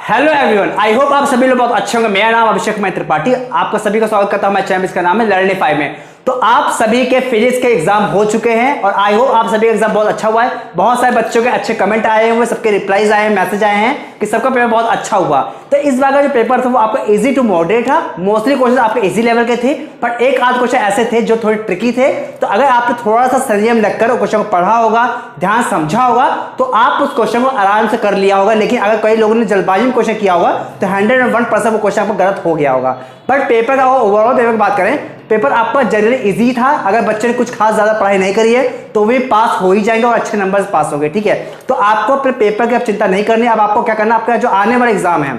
Hello everyone, I hope आप सभी लोग बहुत अच्छे होंगे। मेरा नाम अभिषेक कुमार त्रिपाठी, आपका सभी का स्वागत करता हूं। मैं चैनल, इसका नाम है लर्निंग 5 में। तो आप सभी के फिजिक्स के एग्जाम हो चुके हैं और आई होप आप सभी का एग्जाम बहुत अच्छा हुआ है। बहुत सारे बच्चों के अच्छे कमेंट आए हुए, सबके रिप्लाईज आए हैं, मैसेज आए हैं कि सबका पेपर बहुत अच्छा हुआ। तो इस बार का जो पेपर था वो आपका इजी टू मॉडरेट था। मोस्टली क्वेश्चन आपके इजी लेवल के थे, पर एक आध क्वेश्चन ऐसे थे जो थोड़े ट्रिकी थे। तो अगर आपने थोड़ा सा संयम लगकर क्वेश्चन को पढ़ा होगा, ध्यान समझा होगा, तो आप उस क्वेश्चन को आराम से कर लिया होगा। लेकिन अगर कई लोगों ने जल्दबाजी में क्वेश्चन किया होगा तो 101% वो क्वेश्चन आपको गलत हो गया होगा। बट पेपर का ओवरऑल पेपर की बात करें, पेपर आपका जनरली इजी था। अगर बच्चे ने कुछ खास ज्यादा पढ़ाई नहीं करी है तो वे पास हो ही जाएंगे और अच्छे नंबर पास हो गए। ठीक है, तो आपको अपने पेपर की अब चिंता नहीं करनी। अब आपको क्या करना, आपका जो आने वाला एग्जाम है,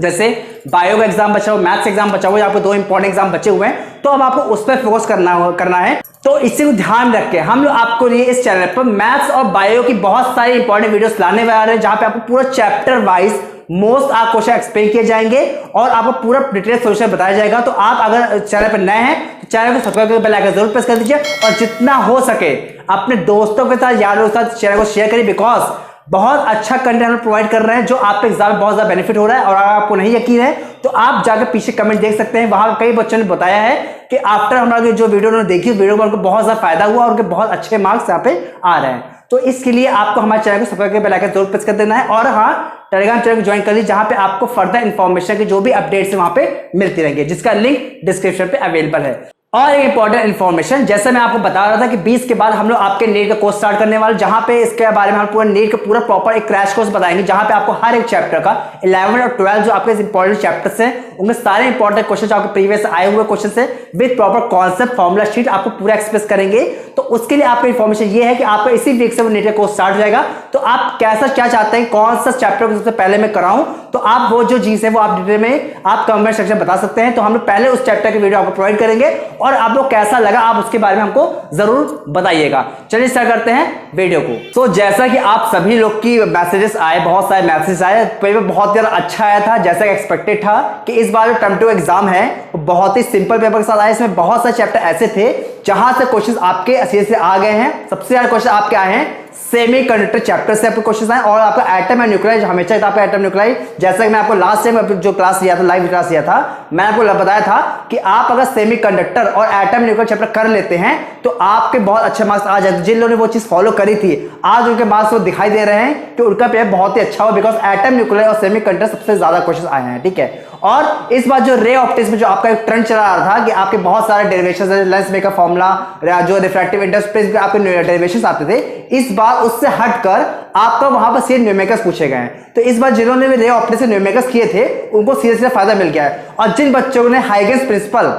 जैसे बायो का एग्जाम बचा हुआ, मैथ्स एग्जाम बचा हुआ, आपको 2 इंपॉर्टेंट एग्जाम बचे हुए हैं, तो अब आपको उस पर फोकस करना है। तो इसी को ध्यान रख के हम लोग आपको लिए इस चैनल पर मैथ्स और बायो की बहुत सारी इंपॉर्टेंट वीडियोस लाने वाले हैं, जहां पे आपको पूरा चैप्टर वाइज मोस्ट आप क्वेश्चन एक्सप्लेन किए जाएंगे और आपको पूरा डिटेल सॉल्यूशन बताया जाएगा। तो आप अगर चैनल पर नए हैं तो चैनल को सब्सक्राइब करके बेल आइकन जरूर प्रेस कर दीजिए और जितना हो सके अपने दोस्तों के साथ, यारों के साथ चैनल को शेयर करिए। बिकॉज बहुत अच्छा कंटेंट हम प्रोवाइड कर रहे हैं जो आपके एग्जाम में बहुत ज्यादा बेनिफिट हो रहा है। और अगर आपको नहीं यकीन है तो आप जाकर पीछे कमेंट देख सकते हैं, वहां कई बच्चों ने बताया है कि आफ्टर हमारा जो वीडियो उन्होंने देखी, वीडियो में उनको बहुत ज्यादा फायदा हुआ और उनके बहुत अच्छे मार्क्स यहाँ पे आ रहे हैं। तो इसके लिए आपको हमारे चैनल को सब्सक्राइब करके बेल आइकन जरूर प्रेस कर देना है और हाँ, टेलीग्राम चैनल को ज्वाइन कर लीजिए, जहां पे आपको फर्दर इंफॉर्मेशन की जो भी अपडेट्स है वहां पे मिलती रहेंगे, जिसका लिंक डिस्क्रिप्शन पे अवेलेबल है। और एक इंपॉर्टेंट इन्फॉर्मेशन, जैसे मैं आपको बता रहा था कि 20 के बाद हम लोग आपके नीट का कोर्स स्टार्ट करने वाले, जहां पे इसके बारे में हम पूरा नीट का पूरा प्रॉपर एक क्रैश कोर्स बताएंगे, जहां पे आपको हर एक चैप्टर का 11 और 12 जो आपके इंपॉर्टेंट चैप्टर्स हैं उनमें सारे इंपॉर्टेंट क्वेश्चन जो आपके प्रीवियस आए हुए क्वेश्चन से with proper concept formula sheet आपको पूरा एक्सप्रेस करेंगे। तो उसके लिए आपका इन्फॉर्मेशन ये है कि आपका इसी वीक से वो नीट का कोर्स स्टार्ट हो जाएगा। तो आप कैसा क्या चाहते हैं, कौन सा चैप्टर को सबसे पहले मैं कराऊं, तो आप वो जो चीज है वो आप डिटेल में आप कमेंट सेक्शन में बता सकते हैं। तो हम लोग पहले उस चैप्टर की वीडियो आपको प्रोवाइड करेंगे और आप लोग कैसा लगा आप उसके बारे में हमको जरूर बताइएगा। चलिए स्टार्ट करते हैं वीडियो को। तो जैसा कि आप सभी लोग की मैसेजेस आए, बहुत सारे मैसेजेस आए, पेपर बहुत ज्यादा अच्छा आया था, जैसा कि एक्सपेक्टेड था कि इस बार जो टर्म 2 एग्जाम है वो बहुत ही सिंपल पेपर के साथ आया। इसमें बहुत सारे चैप्टर ऐसे थे जहां से क्वेश्चन आपके अच्छे से आ गए हैं। सबसे ज्यादा क्वेश्चन आपके आए हैं सेमी कंडक्टर चैप्टर से आपके क्वेश्चन आए और आपका एटम एंड न्यूक्लियर हमेशा था। आपका एटम न्यूक्लियर, जैसा कि मैं आपको लास्ट टाइम जो क्लास लिया था, लाइव क्लास लिया था, मैं आपको बताया था कि आप अगर सेमी कंडक्टर और एटम न्यूक्लियर चैप्टर कर लेते हैं तो आपके बहुत अच्छे मार्क्स आ जाते। जिन लोगों ने वो चीज फॉलो करी थी आज उनके मार्क्स वो दिखाई दे रहे हैं कि उनका पेपर बहुत ही अच्छा हो, बिकॉज एटम न्यूक्लियर और सेमी कंडक्टर सबसे ज्यादा क्वेश्चन आए हैं। ठीक है, और इस बार जो रे ऑप्टिक्स में जो आपका एक ट्रेंड चला रहा था कि आपके बहुत सारे डेरिवेशंस है, लेंस मेकर फॉर्मूला, जो रिफ्रैक्टिव इंडेक्स पे आपके डेरिवेशंस आते थे, इस बार उससे हटकर आपका वहां पर सीधे न्यूमेरिकल्स पूछे गए हैं। तो इस बार जिन्होंने भी रे ऑप्टिक्स से न्यूमेरिकल्स किए थे उनको सीधे सीधे फायदा मिल गया है। और जिन बच्चों ने हाइगेंस प्रिंसिपल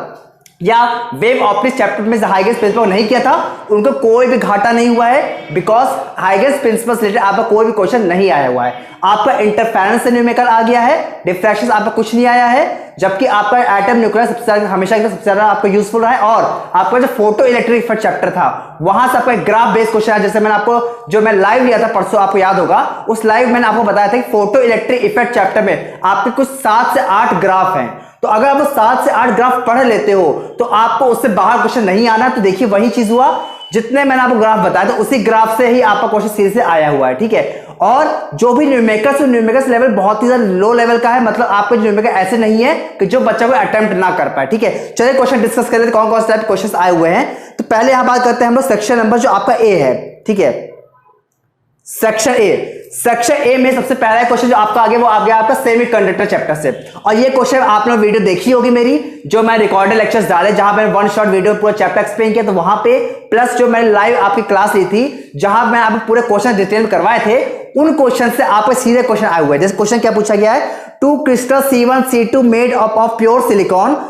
या वेव ऑप्टिक्स चैप्टर में हाइगेंस प्रिंसिपल नहीं किया था उनको कोई भी घाटा नहीं हुआ है, बिकॉज हाइगेंस प्रिंसिपल से रिलेटेड आपका कोई भी क्वेश्चन नहीं आया हुआ है। आपका इंटरफेरेंस से न्यूमेरिकल आ गया है, डिफ्रैक्शन आपका कुछ नहीं आया है, जबकि आपका एटम न्यूक्लियर सबसे ज्यादा हमेशा सबसे ज्यादा आपको यूजफुल रहा है। और आपका जो फोटो इलेक्ट्रिक इफेक्ट चैप्टर था वहां से आपका ग्राफ बेस्ड क्वेश्चन है। जैसे मैंने आपको जो मैं लाइव लिया था परसों, आपको याद होगा, उस लाइव मैंने आपको बताया था कि फोटो इलेक्ट्रिक इफेक्ट चैप्टर में आपके कुछ 7 से 8 ग्राफ हैं। तो अगर आप 7 से 8 ग्राफ पढ़ लेते हो तो आपको उससे बाहर क्वेश्चन नहीं आना। तो देखिए वही चीज हुआ, जितने मैंने आपको ग्राफ बताया था उसी ग्राफ से ही आपका क्वेश्चन सीधे से आया हुआ है। ठीक है, और जो भी न्यूमेरिकल्स लेवल बहुत ही ज्यादा लो लेवल का है, मतलब आपके न्यूमेरिकल ऐसे नहीं है कि जो बच्चा कोई अटेम्प्ट ना कर पाए। ठीक है, चलिए क्वेश्चन डिस्कस करें कौन कौन से टाइप क्वेश्चन आए हुए हैं। तो पहले यहां बात करते हैं हम लोग सेक्शन नंबर जो आपका ए है। ठीक है, सेक्शन ए में सबसे पहला क्वेश्चन जो आपका आगे वो आ गया आपका सेमीकंडक्टर चैप्टर से। और ये क्वेश्चन आप लोग वीडियो देखी होगी मेरी, जो मैं रिकॉर्डेड लेक्चर्स डाले, जहां मैंने 1 शॉट वीडियो पूरा चैप्टर एक्सप्लेन किया, तो वहां पे प्लस जो मैंने लाइव आपकी क्लास ली थी जहां मैं आपको पूरे क्वेश्चन डिटेल में करवाए थे, उन क्वेश्चन से आपके सीधे क्वेश्चन आए हुए हैं। जैसे क्वेश्चन क्या पूछा गया है, 2 crystals C1 C2 made of pure silicon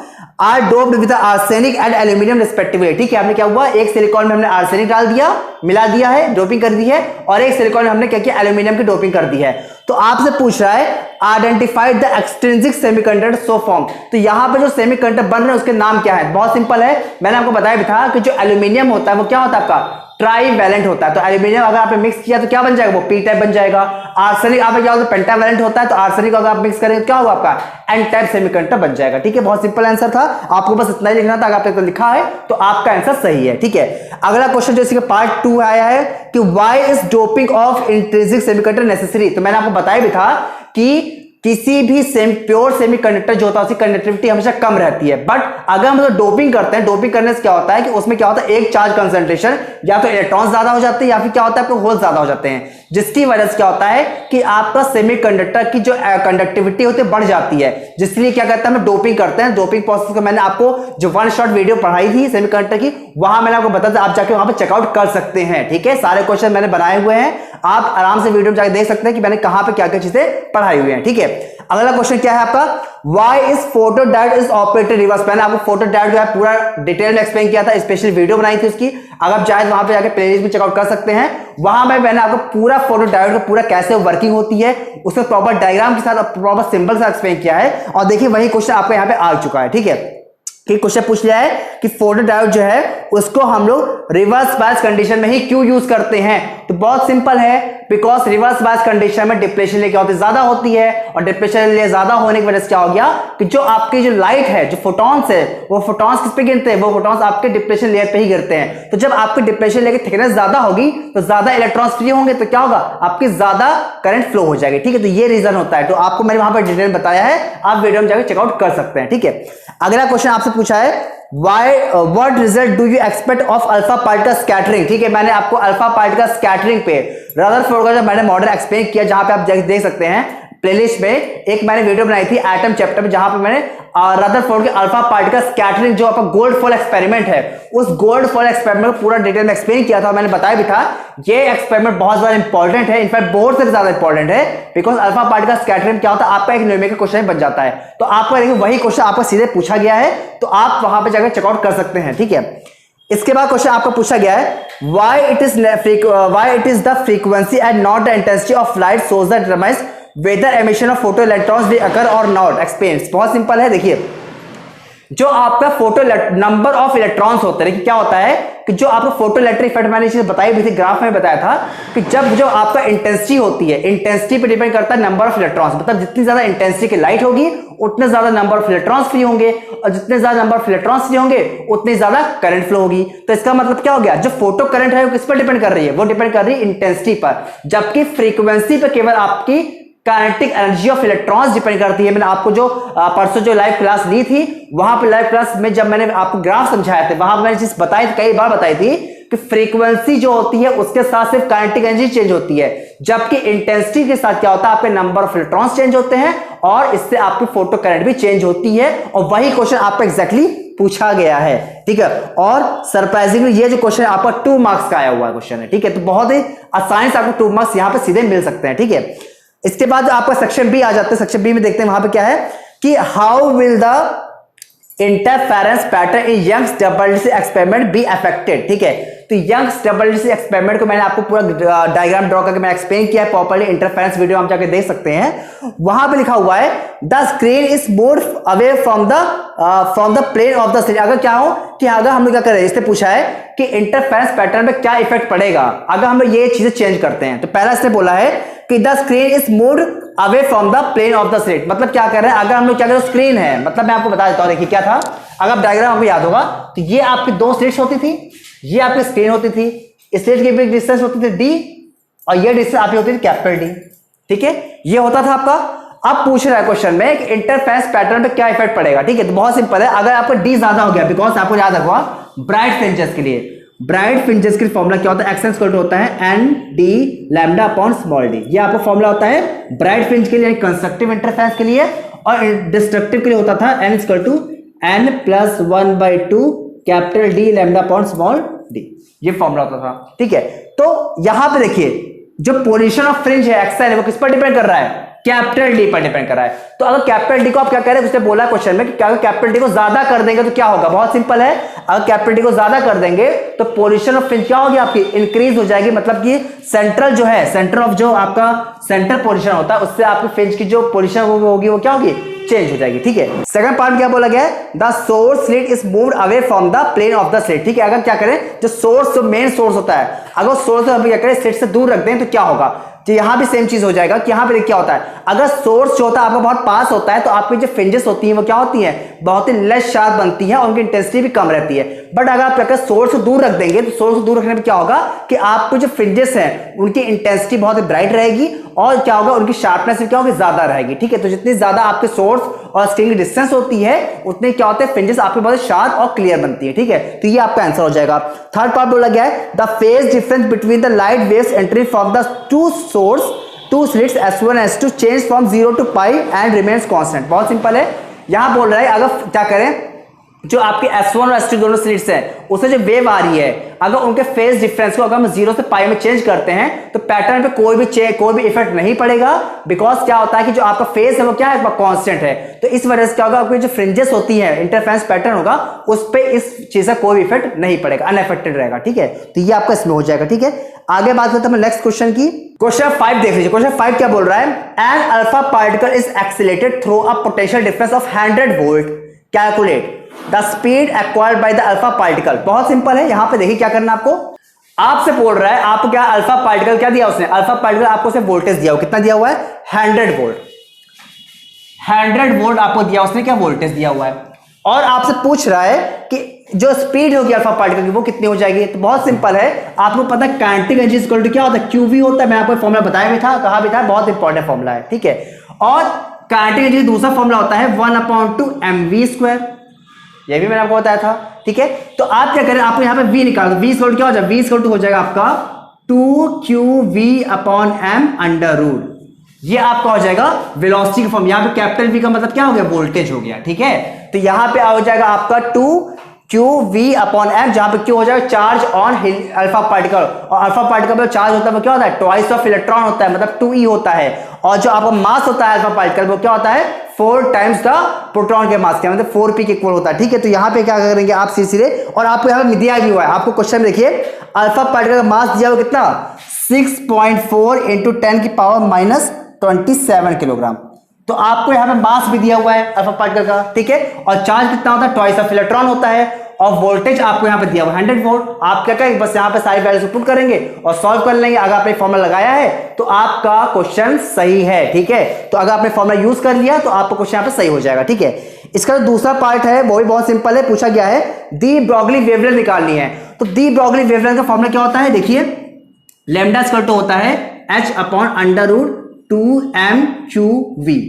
are doped with arsenic and aluminium respectively. ठीक है, हमने क्या हुआ, एक सिलिकॉन में हमने आर्सेनिक डाल दिया, मिला दिया है, डोपिंग कर दी है, और एक सिलिकॉन में हमने क्या किया, एल्यूमिनियम की डोपिंग कर दी है। तो आपसे पूछ रहा है identify the extrinsic semiconductor so form. तो यहां पे जो सेमीकंडक्टर बन रहे हैं उसके नाम क्या है, बहुत सिंपल है, मैंने आपको बताया भी था कि जो एल्यूमिनियम होता है वो क्या होता है आपका ट्राईवैलेंट होता है। तो एल्यूमिनियम अगर आपने मिक्स किया तो क्या बन जाएगा, वो पी टाइप बन जाएगा। आर्सेनिक आपका क्या होता है, पेंटावैलेंट होता है, तो आर्सेनिक अगर आप मिक्स करेंगे क्या होगा, आपका एन टाइप सेमीकंडक्टर बन जाएगा। ठीक है, बहुत सिंपल आंसर था, आपको बस इतना ही लिखना था। अगर आपने तो लिखा है तो आपका आंसर सही है। ठीक है, अगला क्वेश्चन जो इसके पार्ट 2 आया है कि why is doping of intrinsic semiconductor necessary. तो मैंने आपको बताया भी था कि किसी भी प्योर सेमीकंडक्टर जो होता है उसकी कंडक्टिविटी हमेशा कम रहती है। बट अगर हम लोग डोपिंग करते हैं, डोपिंग करने से क्या होता है कि उसमें क्या होता है, एक चार्ज कंसंट्रेशन या तो इलेक्ट्रॉन ज्यादा हो जाते हैं या फिर क्या होता है आपके होल ज्यादा हो जाते हैं, जिसकी वजह से क्या होता है कि आपका सेमीकंडक्टर की जो कंडक्टिविटी होती है बढ़ जाती है। जिसलिए क्या करता है हम डोपिंग करते हैं। डोपिंग प्रोसेस को मैंने आपको जो वन शॉट वीडियो पढ़ाई थी सेमीकंडक्टर की, वहां मैंने आपको बताया था, आप जाके वहां पर चेकआउट कर सकते हैं। ठीक है, सारे क्वेश्चन मैंने बनाए हुए हैं, आप आराम से वीडियो में जाकर देख सकते हैं कि मैंने कहां पे क्या क्या चीजें पढ़ाई हुई हैं। ठीक है, अगला क्वेश्चन क्या है आपका, why is photodiode is operated reverse. मैंने आपको फोटोडायोड जो है पूरा डिटेल में एक्सप्लेन किया था, स्पेशल वीडियो बनाई थी उसकी, अगर आप चाहे तो वहां पे जाकर प्लेलिस्ट में चेकआउट कर सकते हैं। वहां पे मैंने आपको पूरा फोटोडायोड का पूरा कैसे वर्किंग होती है उसमें प्रॉपर डायग्राम के साथ और प्रॉपर सिंबल के साथ एक्सप्लेन किया है। और देखिए वही क्वेश्चन आपको यहाँ पे आ चुका है। ठीक है, कि क्वेश्चन पूछ लिया है कि फोटोडायोड जो है उसको हम लोग रिवर्स बायस कंडीशन में ही क्यों यूज करते हैं। तो बहुत सिंपल है, बिकॉज रिवर्स बायस कंडीशन में डिप्लेशन लेयर क्या होती है, ज्यादा होती है, और डिप्लेशन लेयर ज्यादा होने की वजह से क्या हो गया कि जो आपकी जो लाइट है, जो फोटॉन्स है, वो फोटॉन्स किस पे गिरते हैं, वो फोटॉन्स आपके डिप्लेशन लेयर पे ही गिरते हैं। तो जब आपकी डिप्लेशन लेयर की थिकनेस ज्यादा होगी तो ज्यादा इलेक्ट्रॉन्स फ्री होंगे, तो क्या होगा, आपकी ज्यादा करंट फ्लो हो जाएगी। ठीक है, तो ये रीजन होता है, तो आपको मैंने वहां पर डिटेल बताया है, आप वीडियो में जाकर चेकआउट कर सकते हैं। ठीक है, अगला क्वेश्चन आपसे पूछा है what result do you expect of alpha particle scattering। ठीक है, मैंने आपको अल्फा पार्टिकल स्कैटरिंग पे रदरफोर्ड का जो मैंने मॉडल एक्सप्लेन किया, जहां पे आप देख सकते हैं प्लेलिस्ट में एक मैंने वीडियो बनाई थी एटम चैप्टर में, जहां पे मैंने रदरफोर्ड के अल्फा पार्टिकल स्कैटरिंग जो आपका गोल्डफॉल एक्सपेरिमेंट है, उस गोल्डफॉल एक्सपेरिमेंट को पूरा डिटेल में एक्सप्लेन किया था। मैंने बताया भी था ये एक्सपेरिमेंट बहुत ज्यादा इंपॉर्टेंट है, इनफैक्ट बोर्ड से ज्यादा इंपॉर्टेंट है, बिकॉज अल्फा पार्टिकल स्कैटरिंग क्या होता है, आपका एक न्यूमेरिकल क्वेश्चन बन जाता है। तो आपको देखिए वही क्वेश्चन आपको सीधे पूछा गया है, तो आप वहां पर जाकर चेकआउट कर सकते हैं। ठीक है, इसके बाद क्वेश्चन आपको पूछा गया है why it is the frequency and not the intensity of light source that determines whether emission of photoelectrons will occur or not। explains, बहुत सिंपल है। देखिए जो आपका फोटो नंबर ऑफ इलेक्ट्रॉन्स होते हैं, क्या होता है कि जो आपको फोटो इलेक्ट्रिक इफेक्ट मैंने चीज बताई भी थी, ग्राफ में बताया था कि जब जो आपका इंटेंसिटी होती है, इंटेंसिटी पे डिपेंड करता है नंबर ऑफ इलेक्ट्रॉन्स, मतलब जितनी ज्यादा इंटेंसिटी की लाइट होगी उतने ज्यादा नंबर ऑफ इलेक्ट्रॉन्स फ्री होंगे, और जितने ज्यादा नंबर ऑफ इलेक्ट्रॉन्स फ्री होंगे उतनी ज्यादा करंट फ्लो होगी। तो इसका मतलब क्या हो गया, जो फोटो करंट है वो किस पर डिपेंड कर रही है, वो डिपेंड कर रही है इंटेंसिटी पर, जबकि फ्रीक्वेंसी पर केवल आपकी kinetic energy of electrons depend करती है। मैंने आपको जो परसों जो लाइव क्लास ली थी, वहां पे लाइव क्लास में जब मैंने आपको ग्राफ समझाया था, वहां मैंने चीज बताई थी, कई बार बताई थी कि फ्रीक्वेंसी जो होती है उसके साथ सिर्फ काइनेटिक एनर्जी चेंज होती है, जबकि इंटेंसिटी के साथ क्या होता है, आपके नंबर ऑफ इलेक्ट्रॉन्स चेंज होते हैं और इससे आपकी फोटो करंट भी चेंज होती है। और वही क्वेश्चन आपको एग्जैक्टली पूछा गया है। ठीक है, और सरप्राइजिंगली ये जो क्वेश्चन आपका 2 मार्क्स का आया हुआ क्वेश्चन है। ठीक है, तो बहुत ही आसानी से आपको 2 मार्क्स यहां पर सीधे मिल सकते हैं। ठीक है, इसके बाद आपका सेक्शन बी आ जाता है। सेक्शन बी में देखते हैं वहां पे क्या है कि how will the interference pattern in Young's double slit experiment be affected. ठीक है, तो यंग्स डबल स्लिट एक्सपेरिमेंट को मैंने आपको पूरा डायग्राम ड्रॉ करके मैंने एक्सप्लेन किया है प्रॉपर्ली, इंटरफेरेंस वीडियो हम जाके देख सकते हैं। वहां पे लिखा हुआ है the screen is moved away from the plane of the slit. अगर क्या हो कि अगर हम लोग क्या करें, इससे पूछा है कि इंटरफेरेंस पैटर्न पे क्या इफेक्ट पड़ेगा अगर हम लोग ये चीजें चेंज करते हैं। तो पहला इसने बोला है कि the screen is moved away from the plane of the slit, मतलब क्या कर रहे हैं, अगर हम लोग क्या करें, स्क्रीन है, मतलब मैं आपको बता देता हूं, देखिए क्या था, अगर आप डायग्राम आपको याद होगा तो ये आपकी 2 स्लिट्स होती थी, ये आपकी स्क्रीन होती थी, स्लिट की बीच डिस्टेंस होती थी d, और ये डिस्टेंस आपकी होती थी कैपिटल D। ठीक है, ये होता था आपका। अब पूछ रहा है क्वेश्चन में कि इंटरफेरेंस पैटर्न पे क्या इफेक्ट पड़ेगा। ठीक है, तो बहुत सिंपल है, अगर आपका d ज्यादा हो गया, बिकॉज आपको याद रखवा ब्राइट फ्रिंजेस के लिए, ब्राइट फ्रिंजेस के फॉर्मूला क्या होता है, एक्स इक्वल टू होता है n D lambda upon small d. ये आपका फॉर्मूला होता है ब्राइट फ्रिंज के लिए, कंस्ट्रक्टिव इंटरफेरेंस के लिए, और डिस्ट्रक्टिव के लिए होता था n equal to n plus 1/2 capital D lambda upon small d. ये फॉर्मूला होता था। ठीक है, तो यहां पे देखिए जो पोजीशन ऑफ फ्रिंज है एक्स है वो किस पर डिपेंड कर रहा है, कैपिटल डी पर डिपेंड कर रहा है। तो अगर कैपिटल डी को आप क्या कह रहे हैं, उसने बोला क्वेश्चन में कि क्या कैपिटल डी को ज्यादा कर देंगे तो क्या होगा, बहुत सिंपल है, अगर कैपिटल डी को ज्यादा कर देंगे तो पोजीशन ऑफ फ्रिंज क्या होगी, आपकी इंक्रीज हो जाएगी, मतलब कि सेंट्रल जो है, सेंटर ऑफ जो आपका सेंटर पोजीशन होता है, उससे आपकी फ्रिंज की जो पोजीशन होगी वो क्या होगी, चेंज हो जाएगी। ठीक है, सेकंड पार्ट क्या बोला गया है, the source slit is moved away from the plane of the slit. ठीक है, अगर क्या करें, जो सोर्स, जो मेन सोर्स होता है, अगर सोर्स हम क्या करें, स्लिट से दूर रख दें तो क्या होगा, तो यहां भी सेम चीज हो जाएगा कि यहां पे क्या होता है, अगर सोर्स जो होता है आपका बहुत पास होता है तो आपकी जो फ्रिंजेस होती हैं वो क्या होती हैं, बहुत ही लेस शार्प बनती है और उनकी इंटेंसिटी भी कम रहती है। बट अगर आप क्या सोर्स को दूर रख देंगे तो सोर्स को दूर रखने में क्या होगा कि आपको जो फ्रिंजेस हैं उनकी इंटेंसिटी बहुत ब्राइट रहेगी और क्या होगा उनकी शार्पनेस क्या होगी ज्यादा रहेगी। ठीक है, तो जितनी ज्यादा आपके सोर्स और स्क्रीन की डिस्टेंस होती है उतने क्या होते हैं फ्रिंजेस आपके बहुत शार्प और क्लियर बनती है। ठीक है, तो ये आपका आंसर हो जाएगा। थर्ड पार्ट बोला गया है the phase difference between the light waves entry from the two source two slits S1 S2 change from 0 to pi and remains constant. बहुत सिंपल है, यहां बोल रहा है अगर क्या करें जो आपके S1 और S2 दोनों स्लिट्स हैं उससे जो वेव आ रही है अगर उनके फेज डिफरेंस को अगर हम 0 से पाई में चेंज करते हैं तो पैटर्न पे कोई भी इफेक्ट नहीं पड़ेगा। बिकॉज क्या होता है कि जो आपका फेज है वो क्या है कांस्टेंट है, तो इस वजह से क्या होगा आपकी जो फ्रिंजेस होती है इंटरफेरेंस पैटर्न होगा उस पे इस चीज का कोई इफेक्ट नहीं पड़ेगा, अनअफेक्टेड रहेगा। ठीक है, तो ये आपका इसमें हो जाएगा। ठीक है, आगे बात करते हैं नेक्स्ट क्वेश्चन की। क्वेश्चन 5 देख लीजिए। क्वेश्चन 5 क्या बोल रहा है an alpha particle is accelerated through a potential difference of 100 volt, calculate the speed acquired by the alpha particle. बहुत सिंपल है, यहां पे देखिए क्या करना आपको, आपसे बोल रहा है आपको क्या अल्फा पार्टिकल क्या दिया उसने, अल्फा पार्टिकल आपको सिर्फ वोल्टेज दिया हुआ, कितना दिया हुआ है 100 वोल्ट, 100 वोल्ट आपको दिया उसने, क्या वोल्टेज दिया हुआ है, और आपसे पूछ रहा है कि जो स्पीड होगी अल्फा पार्टिकल की वो कितनी हो जाएगी। तो बहुत सिंपल है, आपको पता है काइनेटिक एनर्जी इक्वल टू क्या होता है क्यूवी होता है, मैं आपको फॉर्मूला बताया भी था, कहा भी था, बहुत इंपॉर्टेंट फॉर्मूला है। ठीक है, और काइनेटिक एनर्जी दूसरा फॉर्मूला होता है 1/2mv², ये भी मैंने आपको बताया था। ठीक है, तो आप क्या करें, आपको यहां पे v निकाल दो, v इक्वल क्या हो जाएगा, v इक्वल हो जाएगा आपका 2qv/m², ये आपका हो जाएगा वेलोसिटी का फॉर्म। यहां पे कैपिटल V का मतलब क्या हो गया, वोल्टेज हो गया। ठीक है, तो यहां पे हो जाएगा आपका 2qv/m, जहां पे क्यू हो जाएगा चार्ज ऑन अल्फा पार्टिकल, और अल्फा पार्टिकल पर चार्ज होता है वो क्या होता है ट्वाइस ऑफ इलेक्ट्रॉन होता है, मतलब 2e होता है, और जो आपका मास होता है अल्फा पार्टिकल वो क्या होता है 4 टाइम्स द प्रोटॉन के मास के, मतलब 4p के इक्वल होता है। ठीक है, तो यहां पे क्या करेंगे आप सीधे, और आपको यहां पे दिया भी हुआ है, आपको क्वेश्चन देखिए अल्फा पार्टिकल का मास दिया हुआ कितना 6.4 × 10⁻27 किलोग्राम, तो आपको यहां पे मास भी दिया हुआ है अल्फा पार्टिकल का। ठीक है, और चार्ज कितना होता है ट्वाइस ऑफ इलेक्ट्रॉन होता है, और वोल्टेज आपको यहां पे दिया हुआ 100 वोल्ट। आप क्या करेंगे बस यहां पे सारी वैल्यूज पुट करेंगे और सॉल्व कर लेंगे। अगर आपने फॉर्मूला लगाया है तो आपका क्वेश्चन सही है। ठीक है, तो अगर आपने फॉर्मूला यूज कर लिया तो आपका क्वेश्चन यहां पे सही हो जाएगा। ठीक है, इसका जो दूसरा पार्ट है वो भी बहुत सिंपल है, पूछा गया है दी ब्रॉगली वेवलेंथ निकालनी है। तो दी ब्रॉगली वेवलेंथ का फॉर्मूला क्या होता है, देखिए लैम्डा इक्वल टू होता है h/√2m⁴v।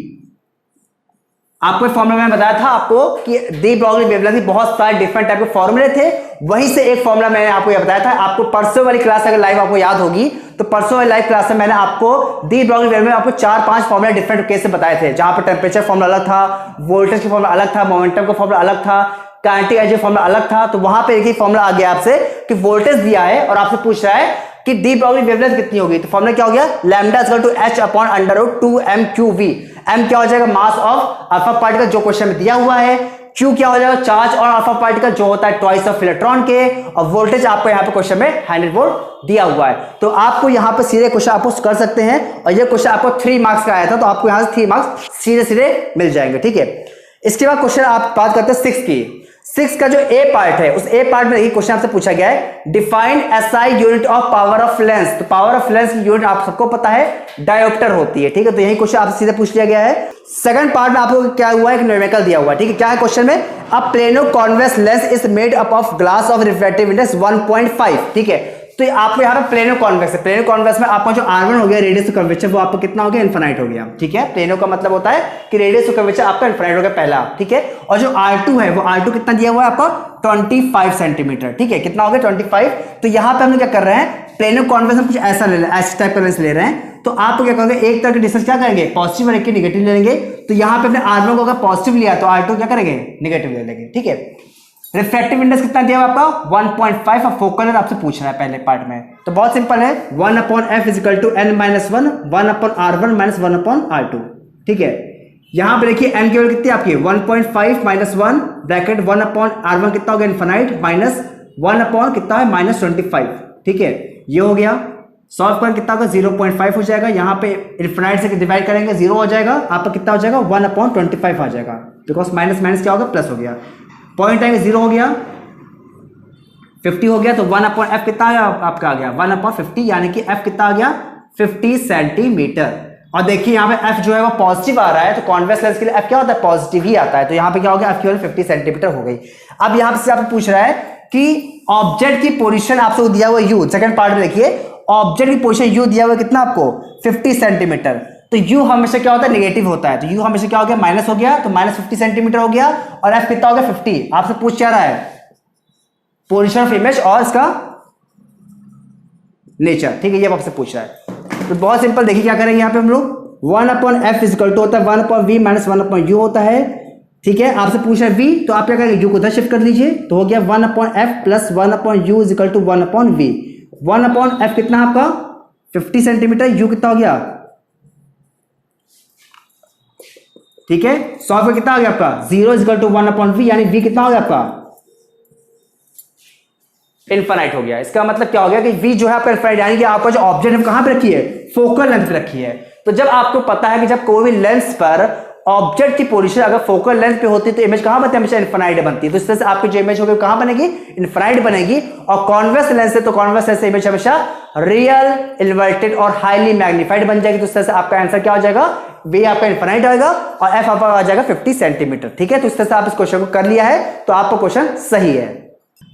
आपको फॉर्मूला मैंने बताया था आपको कि दी ब्रॉगली वेवलेंथ की बहुत सारे डिफरेंट टाइप के फॉर्मूले थे, वहीं से एक फॉर्मूला मैंने आपको ये बताया था। आपको परसों वाली क्लास अगर लाइव आपको याद होगी तो परसों वाली लाइव क्लास में मैंने आपको दी ब्रॉगली वेवलेंथ में आपको 4-5 फॉर्मूला डिफरेंट केस से बताए थे, जहां पर टेम्परेचर फॉर्मूला अलग था, वोल्टेज का फॉर्मूला अलग था, मोमेंटम का फॉर्मूला अलग था, काइनेटिक एनर्जी फॉर्मूला अलग था। तो वहां पे एक फॉर्मूला आ गया आपसे कि वोल्टेज दिया है और आपसे पूछ रहा है कि दी ब्रॉगली वेवलेंथ कितनी होगी, तो फॉर्मूला क्या हो गया lambda equal to h/√2m⁴v। m क्या हो जाएगा मास ऑफ अल्फा पार्टिकल जो क्वेश्चन में दिया हुआ है, q क्या हो जाएगा चार्ज ऑन अल्फा पार्टिकल जो होता है ट्वाइस ऑफ इलेक्ट्रॉन के, और वोल्टेज आपको यहां पे क्वेश्चन में 100 वोल्ट दिया हुआ है। तो आपको यहां पे सीधे क्वेश्चन आपको कर सकते हैं, और ये क्वेश्चन आपको 3 मार्क्स का आया था, तो आपको यहां से 3 मार्क्स सीधे सीधे मिल जाएंगे। ठीक है, इसके बाद क्वेश्चन आप बात करते हैं 6 की। 6 का जो ए पार्ट है उस ए पार्ट में देखिए क्वेश्चन आपसे पूछा गया है define SI unit of power of lens. तो पावर ऑफ लेंस की यूनिट आप सबको पता है डायोप्टर होती है। ठीक है, तो यही क्वेश्चन आपसे सीधे पूछ लिया गया है। सेकंड पार्ट में आपको क्या हुआ है एक न्यूमेरिकल दिया हुआ है। ठीक है, क्या है क्वेश्चन में a plano convex lens is made up of glass of refractive index 1.5। ठीक है, तो आपको यहाँ पे प्लेनो कॉन्वेक्स है, प्लेनो कॉन्वेक्स में आपका जो R1 हो गया रेडियस टू कर्वेचर वो आपको कितना हो गया इनफाइनाइट हो गया। ठीक है, प्लेनो का मतलब होता है कि रेडियस टू कर्वेचर आपका इनफाइनाइट हो गया पहला। ठीक है, और जो R2 है वो R2 कितना दिया हुआ है आपका 25 सेंटीमीटर। ठीक है, कितना हो गया 25। तो यहाँ पे हम क्या कर रहे हैं प्लेनो कॉन्वेक्स में कुछ ऐसा ले रहे हैं, ऐसे टाइप का लेंस ले रहे हैं, तो आप क्या करोगे एक तरह के डिस्टेंस क्या करेंगे पॉजिटिव और एक के निगेटिव ले लेंगे। तो यहाँ पे अपने R1 को अगर पॉजिटिव लिया तो R2 क्या करेंगे नेगेटिव ले लेंगे। ठीक है, रिफ्रैक्टिव इंडेक्स कितना दिया हुआ आपका 1.5, और फोकल लेंथ आपसे पूछ रहा है पहले पार्ट में, तो बहुत सिंपल है 1/f = n-1 1/r1 - 1/r2। ठीक है, यहां पे देखिए n की वैल्यू कितनी आपकी 1.5 - 1 ब्रैकेट 1/r1 कितना हो गया इनफाइनाइट माइनस 1/ कितना है -25। ठीक है, ये हो गया। सॉल्व कर कितना होगा 0.5 हो जाएगा, यहाँ पे इनफाइनाइट से डिवाइड करेंगे 0 हो जाएगा, आपका कितना हो जाएगा 1/25 आ जाएगा, बिकॉज माइनस माइनस क्या होगा प्लस हो गया, पॉइंट आएंगे 0 हो गया, 50 हो गया, तो 1/f कितना आ गया आपका आ गया 1/50, यानी कि f कितना आ गया 50 सेंटीमीटर। और देखिए यहाँ पे एफ जो है वो पॉजिटिव आ रहा है, तो कॉन्वेक्स लेंस के लिए एफ क्या होता है, पॉजिटिव ही आता है। तो यहाँ पे क्या हो गया, एफ की वैल्यू 50 सेंटीमीटर हो गई। अब यहाँ से आपसे पूछ रहा है कि ऑब्जेक्ट की पोजीशन आपसे दिया हुआ यू, सेकंड पार्ट में देखिए ऑब्जेक्ट की पोजीशन यू दिया हुआ कितना आपको 50 सेंटीमीटर। तो यू हमेशा क्या होता है, नेगेटिव होता है, तो यू हमेशा क्या हो गया, माइनस हो गया, तो माइनस 50 सेंटीमीटर हो गया। और एफ कितना हो गया 50। आपसे पूछ क्या रहा है, पोजीशन ऑफ इमेज और इसका नेचर, ठीक है, ये आपसे पूछ रहा है। तो बहुत सिंपल, देखिए क्या करेंगे यहाँ पे हम लोग 1/f इक्वल टू होता है 1/v माइनस 1/u होता है, ठीक है। आपसे पूछ रहा है v, तो आप क्या करेंगे, u को उधर शिफ्ट कर लीजिए, तो हो गया 1/f plus 1/u is equal to 1/v। 1/f कितना आपका 50 सेंटीमीटर, u कितना हो गया, ठीक है। 100 पे कितना आ गया आपका 0 इज इक्वल टू 1/v, यानी v कितना हो गया आपका इनफाइनाइट हो गया। इसका मतलब क्या हो गया कि v जो है आपका इनफाइनाइट, यानी कि आपका जो ऑब्जेक्ट है कहां पे रखी है, फोकल लेंथ पे रखी है। तो जब आपको पता है कि जब कोई भी लेंस पर ऑब्जेक्ट की पोजीशन अगर फोकल लेंथ पे होती है तो इमेज कहां बनती है, हमेशा इनफाइनाइट बनती है। तो इस तरह से आपकी जो इमेज होगी कहां बनेगी, इनफाइनाइट बनेगी। और कॉन्वेक्स लेंस है तो कॉन्वेक्स लेंस से इमेज हमेशा रियल, इन्वर्टेड और हाईली मैग्नीफाइड बन जाएगी। तो इस तरह से आपका आंसर क्या हो जाएगा, वे आपका इनफाइनाइट आएगा और एफ आपका आ जाएगा 50 सेंटीमीटर, ठीक है। तो इस तरह से आप इस क्वेश्चन को कर लिया है, तो आपका क्वेश्चन सही है।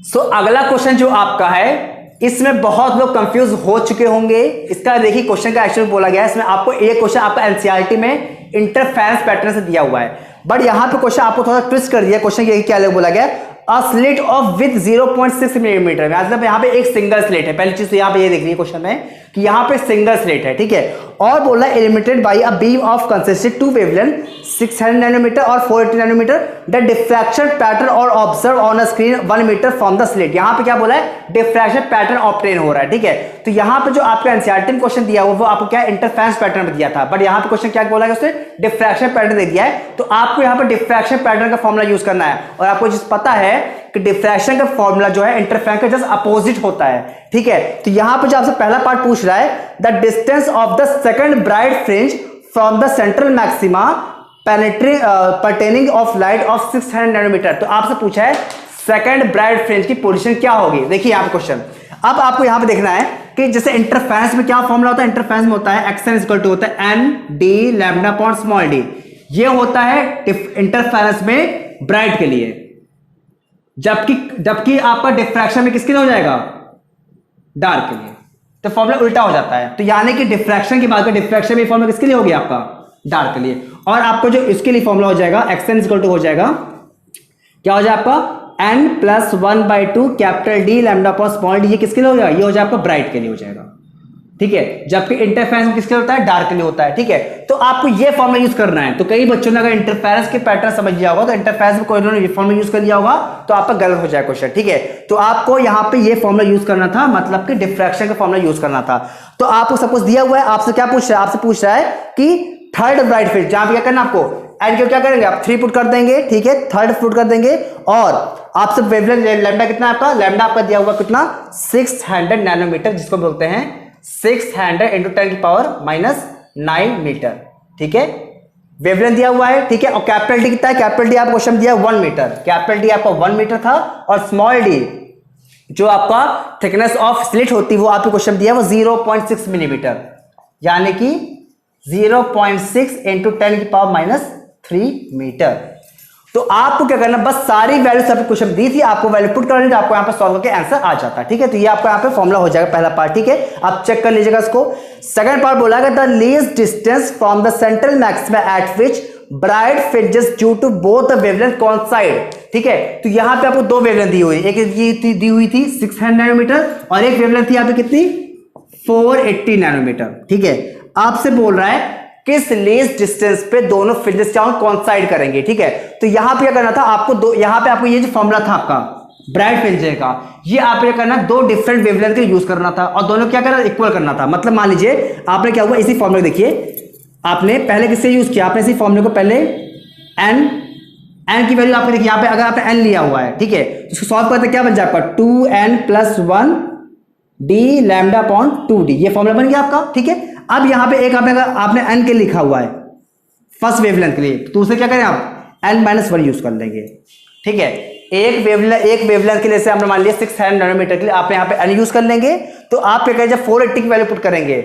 सो अगला क्वेश्चन जो आपका है, इसमें बहुत लोग कंफ्यूज हो चुके होंगे। इसका देखिए क्वेश्चन का एक्चुअली बोला गया है, इसमें आपको एक क्वेश्चन आपका एनसीईआरटी में इंटरफेरेंस पैटर्न से दिया हुआ है, बट यहां पे क्वेश्चन आपको थोड़ा ट्विस्ट कर दिया। क्वेश्चन ये क्या बोला गया, अ स्लिट ऑफ विथ 0.6 मिलीमीटर, मतलब यहाँ पे एक सिंगल स्लिट है। पहली चीज तो यहाँ पे ये देखिए क्वेश्चन में कि यहाँ पे सिंगल स्लिट है, ठीक है। और बोला illuminated by a beam of consisted two wavelength 600 nanometer और 480 नैनोमीटर, द डिफ्रैक्शन पैटर्न और observe on a screen 1 meter from the slit. यहाँ पे क्या बोला है, डिफ्रैक्शन पैटर्न ऑब्टेन हो रहा है, ठीक है। तो यहाँ पे जो आपका एनसीईआरटी में क्वेश्चन दिया हुआ वो आपको क्या इंटरफेरेंस पैटर्न में दिया था, बट यहाँ पे क्वेश्चन क्या बोला है, उसने डिफ्रैक्शन पैटर्न दे दिया है। तो आपको यहाँ पे डिफ्रैक्शन पैटर्न का फॉर्मूला यूज करना है, और आपको जिस पता है कि डिफ्रैक्शन का फॉर्मूला जो है इंटरफेरेंस का जस्ट अपोजिट होता है, ठीक है। तो यहाँ पे जो आपसे पहला पार्ट पूछ रहा है, the distance of the second bright fringe from the central maxima pertaining of light of 600 nanometre. तो आपसे पूछा है सेकंड ब्राइट फ्रिंज की पोजीशन क्या होगी। देखिए यहाँ पे क्वेश्चन, अब आपको यहाँ पे देखना है कि जैसे इंटरफेरेंस में क्या फॉर्मूला होता है, इंटरफेरेंस में होता है एक्स एन इक्वल टू होता है n D lambda upon small d. ये होता है इंटरफेरेंस में ब्राइट के लिए, जबकि आपका डिफ्रैक्शन में किसके लिए हो जाएगा, डार्क के लिए। तो फॉर्मूला उल्टा हो जाता है। तो यानी कि डिफ्रैक्शन की बात करें, डिफ्रैक्शन में फॉर्मूला किसके लिए हो गया आपका, डार्क के लिए। और आपको जो इसके लिए फॉर्मूला हो जाएगा एक्स एन इक्वल टू हो जाएगा, क्या हो जाएगा आपका n plus 1/2 capital D lambda upon small d. ये किसके लिए हो जाएगा, ये हो जाएगा आपका ब्राइट के लिए हो जाएगा, ठीक है। जबकि इंटरफेरेंस किसके लिए होता है, डार्क के लिए होता है, ठीक है। तो आपको ये फॉर्मूला यूज करना है। तो कई बच्चों ने अगर इंटरफेरेंस के पैटर्न समझ लिया होगा, तो इंटरफेरेंस में कोई इन्होंने फॉर्मूला यूज कर लिया होगा, तो आपका गलत हो जाएगा क्वेश्चन, ठीक है। तो आपको यहाँ पे ये फॉर्मूला यूज करना था, मतलब कि डिफ्रैक्शन का फॉर्मूला यूज करना था। तो आपको सपोज दिया हुआ है, आपसे क्या पूछ रहा है, आपसे पूछ रहा है कि थर्ड ब्राइट फील्ड, जहां पे क्या करना आपको एंड क्या करेंगे आप 3 पुट कर देंगे, ठीक है, थर्ड पुट कर देंगे। और आपसे वेवलेंथ लैम्डा कितना आपका, लैम्डा आपका दिया हुआ कितना 600 नैनोमीटर, जिसको बोलते हैं 600 इंटू 10 की पावर माइनस 9 मीटर, ठीक है। वेवलेंथ दिया हुआ है, ठीक है। और कैपिटल डी कितना है, कैपिटल डी आपको क्वेश्चन दिया 1 मीटर, कैपिटल डी आपका 1 मीटर था। और स्मॉल डी जो आपका थिकनेस ऑफ स्लिट होती है वो आपको क्वेश्चन दिया वो 0.6 मिलीमीटर, यानी कि 0.6 इंटू 10 की पावर माइनस 3 मीटर। तो आपको क्या करना, बस सारी वैल्यू सब क्वेश्चन दी थी, आपको वैल्यू पुट करनी, तो आपको यहां पर सॉल्व करके आंसर आ जाता है, ठीक है। तो ये आपका यहां पे फॉर्मूला हो जाएगा पहला पार्ट, ठीक है। आप चेक कर लीजिएगा इसको। सेकंड पार्ट बोला गया the least distance from the central maxima at which bright fringes due to both the wavelength coincide, ठीक है। तो यहां पे आपको दो वेवलेंथ दी हुई, एक ये दी हुई थी 600 नैनोमीटर और एक वेवलेंथ थी यहां पे कितनी 480 नैनोमीटर, ठीक है। आपसे बोल रहा है किस लीस्ट डिस्टेंस पे दोनों फ्रिंजेस क्या कोइंसाइड करेंगे, ठीक है। तो यहां पे क्या करना था आपको, दो यहां पे आपको ये जो फॉर्मूला था आपका ब्राइट फ्रिंज का, ये आप क्या करना, दो डिफरेंट वेवलेंथ के यूज करना था और दोनों क्या करना, इक्वल करना था। मतलब मान लीजिए आपने क्या हुआ, इसी फॉर्मूले देखिए आपने पहले किससे यूज किया, आपने इसी फॉर्मूले को पहले एन की वैल्यू आपने देखिए, यहां पे अगर आपने एन लिया हुआ है, ठीक है, तो इसको सॉल्व करते क्या बन जाएगा 2n + 1 D lambda upon 2d, ये फॉर्मूला बन गया आपका, ठीक है। अब यहां पे एक आपने n के लिखा हुआ है फर्स्ट वेवलेंथ के लिए, तो उसे क्या करें आप n - 1 यूज कर लेंगे, ठीक है। एक वेवलेंथ के लिए से हमने मान लिया 600 नैनोमीटर के लिए आप यहाँ पे n यूज कर लेंगे। तो आप क्या करेंगे, जब 480 की वैल्यू पुट करेंगे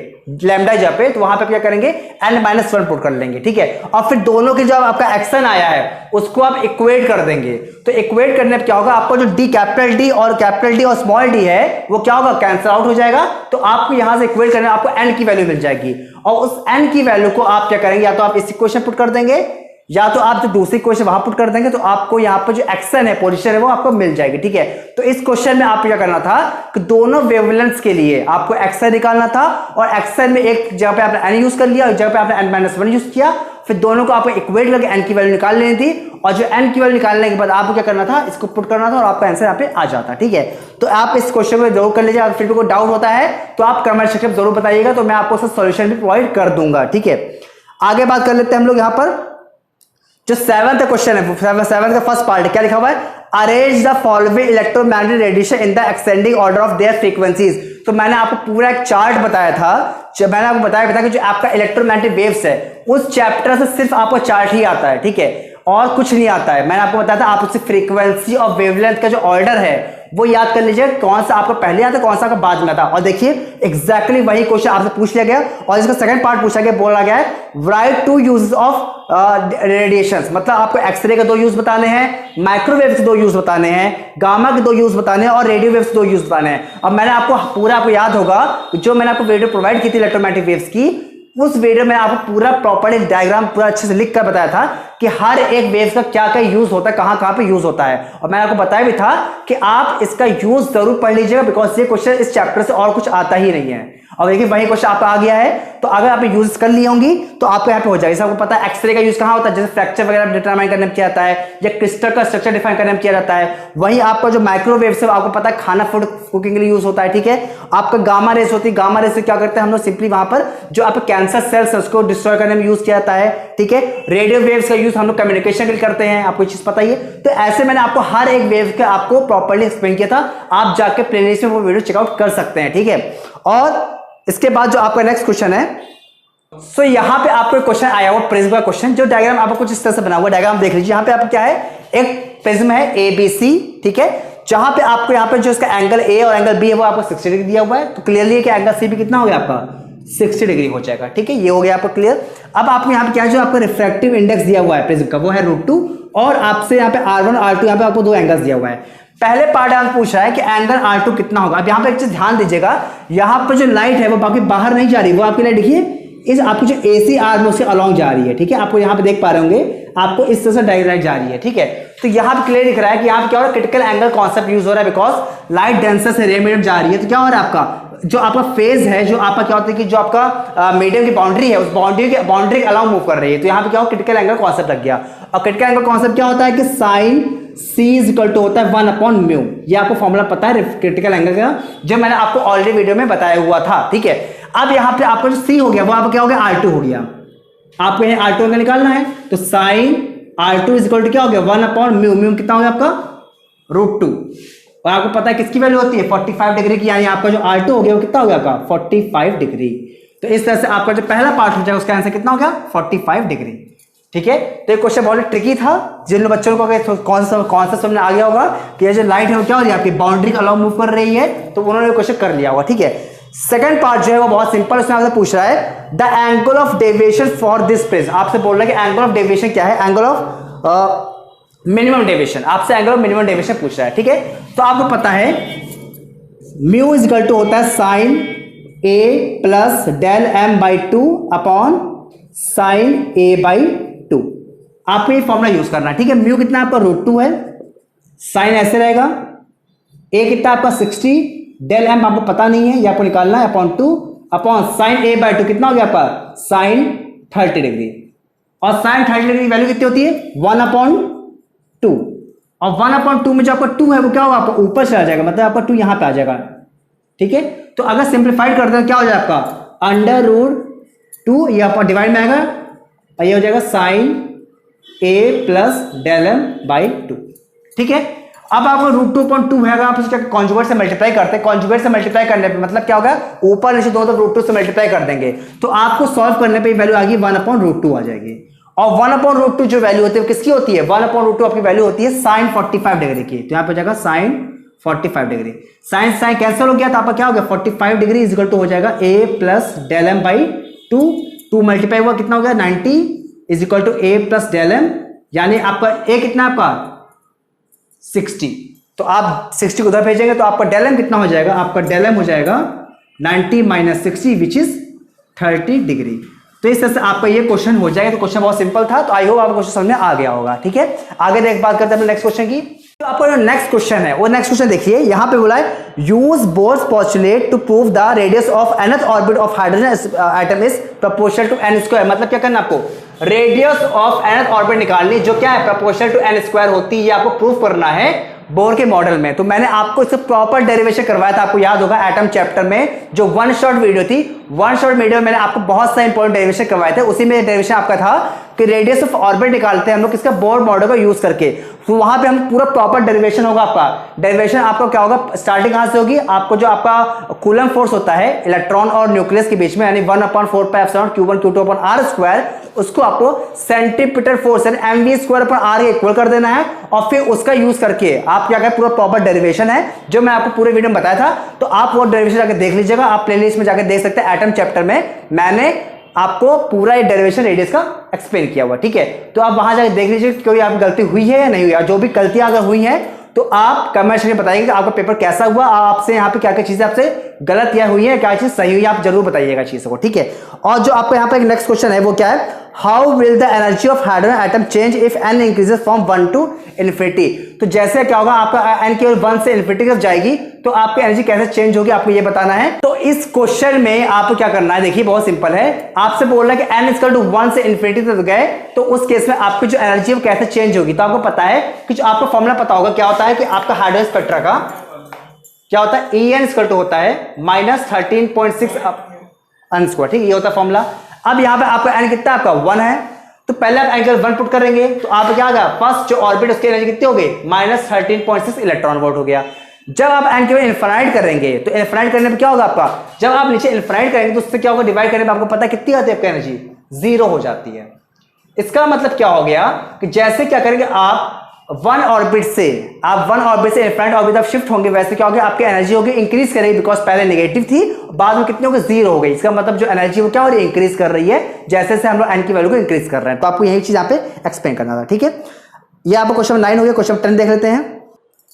लैम्डा जहाँ पे, तो वहां पे क्या करेंगे n-1 पुट कर लेंगे, ठीक है। और फिर दोनों के जो आपका एक्शन आया है उसको आप इक्वेट कर देंगे। तो इक्वेट करने पे क्या होगा, आपको जो डी कैपिटल डी और स्मॉल डी है वो क्या होगा, कैंसिल आउट हो जाएगा। तो आपको यहां से इक्वेट करने आपको n की वैल्यू मिल जाएगी, और उस n की वैल्यू को आप क्या करेंगे, या तो आप इस इक्वेशन पुट कर देंगे या तो आप जो दूसरी क्वेश्चन वहां पुट कर देंगे, तो आपको यहाँ पर जो एक्शन है, पोजीशन है, वो आपको मिल जाएगी, ठीक है। तो इस क्वेश्चन में आपको क्या करना था कि दोनों वेवलेंथ्स के लिए आपको एक्शन निकालना था, और एक्शन में एक जगह पे आपने n यूज कर लिया और जगह पे आपने n-1 यूज किया, फिर दोनों को आपको इक्वेट करके n की वैल्यू निकाल लेनी थी, और जो n की वैल्यू निकालने के बाद आपको क्या करना था, इसको पुट करना था और आपका आंसर यहाँ पे आ जाता, ठीक है। तो आप इस क्वेश्चन को जरूर कर लीजिए। अगर फिर भी कोई डाउट होता है तो आप कमेंट सेक्शन में जरूर बताइएगा, तो मैं आपको उसका सॉल्यूशन भी प्रोवाइड कर दूंगा, ठीक है। आगे बात कर लेते हैं हम लोग यहाँ पर जो 7th क्वेश्चन है, 7th का फर्स्ट पार्ट है, क्या लिखा हुआ है, arrange the following electromagnetic radiation in the extending order of their frequencies. तो मैंने आपको पूरा एक चार्ट बताया था, जब मैंने आपको बताया था कि जो आपका इलेक्ट्रोमैग्नेटिक वेव्स है उस चैप्टर से सिर्फ आपको चार्ट ही आता है, ठीक है, और कुछ नहीं आता है। मैंने आपको बताया था आप उससे फ्रीक्वेंसी और वेवलेंथ का जो ऑर्डर है वो याद कर लीजिए, कौन सा आपको पहले आता है, कौन सा आपका बाद में आता है। और देखिए एग्जैक्टली वही क्वेश्चन आपसे पूछ लिया गया, और इसका सेकंड पार्ट पूछा गया, बोला गया है write two use of radiations, मतलब आपको एक्सरे के 2 यूज बताने हैं, माइक्रोवेव के 2 यूज बताने हैं, गामा के 2 यूज बताने हैं, और रेडियो वेव्स 2 यूज बताने हैं। अब मैंने आपको याद होगा जो मैंने आपको वीडियो प्रोवाइड की थी इलेक्ट्रोमैग्नेटिक वेव्स की, उस वीडियो में आपको पूरा प्रॉपर्ली डायग्राम पूरा अच्छे से लिख कर बताया था कि हर एक वेव्स का क्या क्या यूज होता है, कहां कहां पे यूज होता है। और मैंने आपको बताया भी था कि आप इसका यूज जरूर पढ़ लीजिएगा, बिकॉज ये क्वेश्चन इस चैप्टर से और कुछ आता ही नहीं है। और देखिए वही क्वेश्चन आपका आ गया है, तो अगर आप यूज कर ली होंगी तो आपको यहाँ पे हो जाएगा। आपको पता है एक्सरे का यूज कहां होता है, जैसे फ्रैक्चर वगैरह डिटरमाइन करने में किया जाता है, या क्रिस्टल का स्ट्रक्चर डिफाइन करने में किया जाता है। वहीं आपका जो माइक्रोवेव से आपको पता है खाना फूड कुकिंग के लिए यूज होता है, ठीक है। आपका गामा रेस होती है, गामा रेस से क्या करते हैं हम लोग, सिंपली वहां पर जो आपके कैंसर सेल्स है उसको डिस्ट्रॉय करने में यूज किया जाता है, ठीक है। रेडियो वेव्स का यूज हम लोग कम्युनिकेशन के लिए करते हैं, आपको चीज पता ही है। तो ऐसे मैंने आपको हर एक वेव का आपको प्रॉपर्ली एक्सप्लेन किया था, आप जाके प्लेलिस्ट में वो वीडियो चेकआउट कर सकते हैं, ठीक है। और इसके बाद जो आपका नेक्स्ट क्वेश्चन है, सो यहां पे आपको एक क्वेश्चन आया हुआ प्रिज्म का क्वेश्चन, जो डायग्राम आपको कुछ इस तरह से बना हुआ डायग्राम देख लीजिए। यहां पे आपको क्या है, एक प्रिज्म है ABC, ठीक है, जहां पे आपको यहां पे जो इसका एंगल A और एंगल B है वो आपको 60 डिग्री दिया हुआ है। तो क्लियरली है कि एंगल C भी कितना हो गया आपका 60 डिग्री हो जाएगा, ठीक है, ये हो गया आपको क्लियर। अब आपको यहाँ पे क्या जो आपका रिफ्रैक्टिव इंडेक्स दिया हुआ है प्रिज्म का वो है √2, और आपसे यहाँ पे R1 R2 यहाँ पे आपको 2 एंगल्स दिया हुआ है। पहले पार्ट आप पूछ रहा है कि एंगल R2 कितना होगा। अब यहाँ पे एक चीज ध्यान दीजिएगा, यहाँ पर जो लाइट है वो बाकी बाहर नहीं जा रही, वो आपकी लाइट देखिए इस आपकी जो AC आर्म उसके अलॉन्ग जा रही है, ठीक है। आपको यहाँ पे देख पा रहे होंगे, आपको इस तरह से डायरेक्ट लाइट जा रही है, ठीक है। तो यहाँ पे क्लियर दिख रहा है कि यहाँ पे क्या हो रहा है, क्रिटिकल एंगल कॉन्सेप्ट यूज हो रहा है, बिकॉज लाइट डेंसर से रे मीडियम जा रही है। तो क्या हो रहा है, आपका जो आपका फेज है, जो आपका क्या होता है कि जो आपका मीडियम की बाउंड्री है उस बाउंड्री के अलाउ मूव कर रही है। तो यहाँ पे क्या हो, क्रिटिकल एंगल कॉन्सेप्ट लग गया। और क्रिटिकल एंगल कॉन्सेप्ट क्या होता है कि साइन C = होता है 1/μ। ये आपको फॉर्मूला पता है क्रिटिकल एंगल का, जो मैंने आपको ऑलरेडी वीडियो में बताया हुआ था, ठीक है। अब यहाँ पे आपका जो C हो गया वो आपका क्या हो गया, R2 हो गया। आपको यहाँ R2 का निकालना है, तो साइन R2 = क्या हो गया 1/μ। म्यू कितना हो गया आपका √2, और आपको पता है किसकी वैल्यू होती है 45 डिग्री की, यानी आपका जो R2 हो गया वो कितना हो गया आपका 45 डिग्री। तो इस तरह से आपका जो पहला पार्ट हो जाएगा उसका आंसर कितना हो गया 45 डिग्री, ठीक है। तो ये क्वेश्चन बहुत ट्रिकी था, जिन बच्चों को कौन सा समझ आ गया होगा कि ये जो लाइट है वो क्या हो रही है आपकी बाउंड्री के अलाउ मूव कर रही है, तो उन्होंने ये क्वेश्चन कर लिया होगा, ठीक है। सेकंड पार्ट जो है वो बहुत सिंपल, उसमें आपसे पूछ रहा है the angle of deviation for this prism. आपसे बोल रहा है कि एंगल ऑफ डेविएशन क्या है, एंगल ऑफ मिनिमम डेविएशन, आपसे एंगल ऑफ मिनिमम डेविएशन पूछ रहा है, ठीक है। तो आपको पता है म्यू = होता है sine A + del m/2 upon sine A/2। आपको ये फॉर्मूला यूज करना है, ठीक है। म्यू कितना आपका √2 है, साइन ऐसे रहेगा, A कितना आपका 60, del m आपको पता नहीं है, ये आपको निकालना है अपॉन 2 अपॉन साइन A/2 कितना हो गया आपका साइन 30 डिग्री। और साइन 30 डिग्री की वैल्यू कितनी होती है 1/2, और 1/2 में जो आपका 2 है वो क्या होगा आपका ऊपर चला जाएगा, मतलब आपका 2 यहां पे आ जाएगा, ठीक है। तो अगर सिंप्लीफाइड करते हैं क्या हो जाएगा आपका √2, ये आपका डिवाइड में आएगा, और ये हो जाएगा साइन A + del m/2, ठीक है। अब आपको √2.2 है, अगर आप उसके कॉन्जुगेट से मल्टीप्लाई करते हैं, कॉन्जुगेट से मल्टीप्लाई करने पे मतलब क्या होगा, ऊपर नीचे दोनों तरफ √2 से मल्टीप्लाई कर देंगे, तो आपको सॉल्व करने पे वैल्यू आ गई 1/√2 आ जाएगी। और 1/√2 जो वैल्यू होती है किसकी होती है, 1/√2 आपकी वैल्यू होती है sin 45 डिग्री की। तो यहां पे जाएगा sin 45 degree, sine sine cancel हो गया तो आपका क्या हो गया 45 डिग्री इज इक्वल टू हो जाएगा a plus del m by 2 multiply हुआ कितना हो गया 90 is equal to a plus del m, यानी आपका a कितना आपका 60, तो आप 60 को उधर भेजेंगे तो आपका डेल एम कितना हो जाएगा, आपका डेल एम हो जाएगा 90 माइनस 60 विच इज 30 डिग्री। तो इस तरह से आपका ये क्वेश्चन हो जाएगा। तो क्वेश्चन बहुत सिंपल था, तो आई होप आपको क्वेश्चन समझ में आ गया होगा। ठीक है, आगे देख बात करते हैं नेक्स्ट क्वेश्चन की। तो आपका जो नेक्स्ट क्वेश्चन है वो नेक्स्ट क्वेश्चन देखिए, यहां पे बोला है use Bohr's postulate to prove the radius of nth orbit of hydrogen atom is proportional to n square. मतलब क्या करना आपको, रेडियस ऑफ nth ऑर्बिट निकालनी जो क्या है प्रोपोर्शनल टू n स्क्वायर होती है, ये आपको प्रूव करना है बोर के मॉडल में। तो मैंने आपको इससे प्रॉपर डेरिवेशन करवाया था, आपको याद होगा एटम चैप्टर में जो वन शॉट वीडियो थी, वन शॉट वीडियो में मैंने आपको बहुत सारे इंपॉर्टेंट डेरिवेशन करवाए थे। उसी में डेरिवेशन आपका था कि रेडियस ऑफ ऑर्बिट निकालते हैं हम लोग किसका, बोर मॉडल का यूज करके। तो वहां पे हम पूरा प्रॉपर डेरिवेशन होगा आपका। डेरिवेशन आपका क्या होगा, स्टार्टिंग कहां से होगी, आपको जो आपका कूलम फोर्स होता है इलेक्ट्रॉन और न्यूक्लियस के बीच में, यानी 1/4πε Q1 Q2/r², उसको आपको सेंटीमीटर फोर्स यानी mv²/r इक्वल कर देना है, और फिर उसका यूज करके आप क्या करें, पूरा प्रॉपर डेरिवेशन है जो मैं आपको पूरे वीडियो में बताया था। तो आप वो डेरिवेशन जाकर देख लीजिएगा, आप प्लेलिस्ट में जाकर देख सकते हैं। एटम चैप्टर में मैंने आपको पूरा ये डेरिवेशन रेडियस का एक्सप्लेन किया हुआ। ठीक है, तो आप वहां जाकर देख लीजिए कोई आपकी गलती हुई है या नहीं हुई, जो भी गलतियां अगर हुई हैं तो आप कमेंट सेक्शन में बताइएगा कि आपका पेपर कैसा हुआ, आपसे यहाँ पे क्या क्या चीजें आपसे गलत या हुई है, क्या चीज सही हुई है, आप जरूर बताइएगा चीजों को। ठीक है, और जो आपको यहाँ पे एक नेक्स्ट क्वेश्चन है वो क्या है, how will the energy of hydrogen atom change if n increases from 1 to infinity. तो जैसे क्या होगा, आपका n केवल 1 से इन्फिनिटी तक जाएगी तो आपकी एनर्जी कैसे चेंज होगी, आपको ये बताना है। तो इस क्वेश्चन में आपको क्या करना है, देखिए बहुत सिंपल है, आपसे बोल रहा है कि n इक्वल टू 1 से इन्फिनिटी तक गए तो उस केस में आपकी जो एनर्जी है वो कैसे चेंज होगी। तो आपको पता है कि जो आपको फॉर्मूला पता होगा क्या होता है कि आपका हाइड्रोजन स्पेक्ट्रा का क्या होता है, En इक्वल टू होता है -13.6 n²। ठीक, ये होता है फॉर्मूला। अब यहाँ पे आपका n कितना आपका 1 है, तो पहले आप एंगल 1 पुट करेंगे तो आप क्या आ गया, फर्स्ट जो ऑर्बिट उसकी एनर्जी कितनी हो गई -13.6 इलेक्ट्रॉन वोल्ट हो गया। जब आप n के इन्फिनाइट करेंगे तो इन्फिनाइट करने पे क्या होगा आपका, जब आप नीचे इन्फिनाइट करेंगे तो उससे क्या होगा, डिवाइड करने पे आपको पता है कितनी आती है आपकी एनर्जी, 0 हो जाती है। इसका मतलब क्या हो गया कि जैसे क्या करेंगे आप वन ऑर्बिट से इन्फिनाइट ऑर्बिट आप शिफ्ट होंगे, वैसे क्या होगा आपकी एनर्जी होगी इंक्रीज करेगी, बिकॉज पहले नेगेटिव थी बाद में कितने हो गई 0 हो गई। इसका मतलब जो एनर्जी वो क्या हो रही है, इंक्रीज कर रही है, जैसे से हम लोग n की वैल्यू को इंक्रीज कर रहे हैं। तो आपको यही चीज यहाँ पे एक्सप्लेन करना था। ठीक है, ये आपको क्वेश्चन 9 हो गया। क्वेश्चन 10 देख लेते हैं।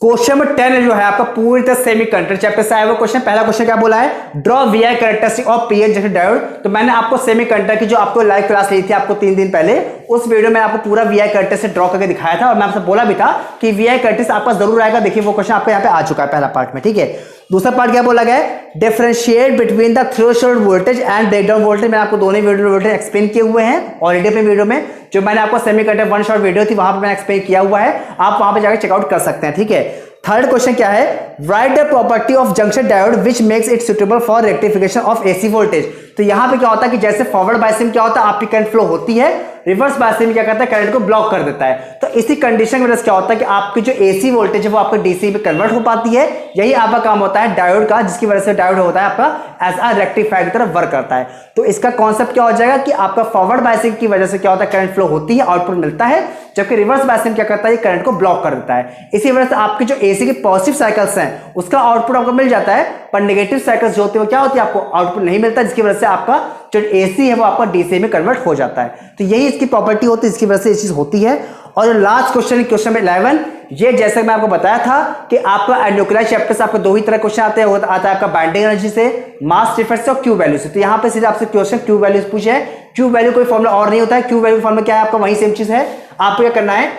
क्वेश्चन नंबर 10 जो है आपका पूरी तरह सेमीकंडक्टर चैप्टर से आया हुआ क्वेश्चन। पहला क्वेश्चन क्या बोला है, draw VI characteristic of PN junction diode. तो मैंने आपको सेमीकंडक्टर की जो आपको लाइव क्लास ली थी आपको 3 दिन पहले, उस वीडियो में आपको पूरा वीआई कैरेक्टरिस्टिक ड्रॉ करके दिखाया था, और मैं आपसे बोला भी था कि वीआई कैरेक्टरिस्टिक आपका जरूर आएगा। देखिए वो क्वेश्चन आपको यहाँ पे आ चुका है पहला पार्ट में। ठीक है, दूसरा पार्ट क्या बोला गया, differentiate between the threshold voltage and breakdown voltage. मैं आपको दोनों वीडियो वोल्टेज एक्सप्लेन किए हुए हैं ऑलरेडी अपने वीडियो में, जो मैंने आपको सेमीकंडक्टर वन शॉट वीडियो थी वहां पर मैंने एक्सप्लेन किया हुआ है, आप वहां पर जाकर चेकआउट कर सकते हैं। ठीक है, थर्ड क्वेश्चन क्या है, right the property of junction diode which makes it suitable for rectification of AC voltage. तो यहां पे क्या होता है कि जैसे फॉरवर्ड बायस में क्या होता है आपकी करंट फ्लो होती है, रिवर्स बायस में क्या करता है करंट को ब्लॉक कर देता है। तो इसी कंडीशन की वजह से क्या होता है कि आपकी जो एसी वोल्टेज है वो आपको डीसी में कन्वर्ट हो पाती है। यही आपका काम होता है डायोड का, जिसकी वजह से डायोड होता है आपका एज अ रेक्टिफायर की तरफ वर्क करता है। तो इसका कॉन्सेप्ट क्या हो जाएगा कि आपका फॉरवर्ड बायसिंग की वजह से क्या होता है करंट फ्लो होती है, आउटपुट मिलता है, जबकि रिवर्स बायसिंग क्या करता है ये करंट को ब्लॉक कर देता है। इसी वजह से आपकी जो एसी के पॉजिटिव साइकिल्स हैं उसका आउटपुट आपको मिल जाता है, पर नेगेटिव साइकिल्स जो होती है वो क्या होती है आपको आउटपुट नहीं मिलता, जिसकी वजह से आपका जो एसी है वो आपका डीसी में कन्वर्ट हो जाता है। तो यही इसकी प्रॉपर्टी होती है, इसकी वजह से ये चीज होती है। और लास्ट क्वेश्चन नंबर 11, ये जैसे मैं आपको बताया था कि आपका न्यूक्लियर चैप्टर से आपको दो ही तरह क्वेश्चन आते हैं, आता है आपका बाइंडिंग एनर्जी से, मास डिफरेंस से और क्यू वैल्यू से। तो यहाँ पे सीधे आपसे क्वेश्चन क्यू वैल्यू पूछे है, क्यू वैल्यू कोई फॉर्मूला और नहीं होता है, क्यू वैल्यू फॉर्मूला क्या है आपका वही सेम चीज है। आपको क्या करना है,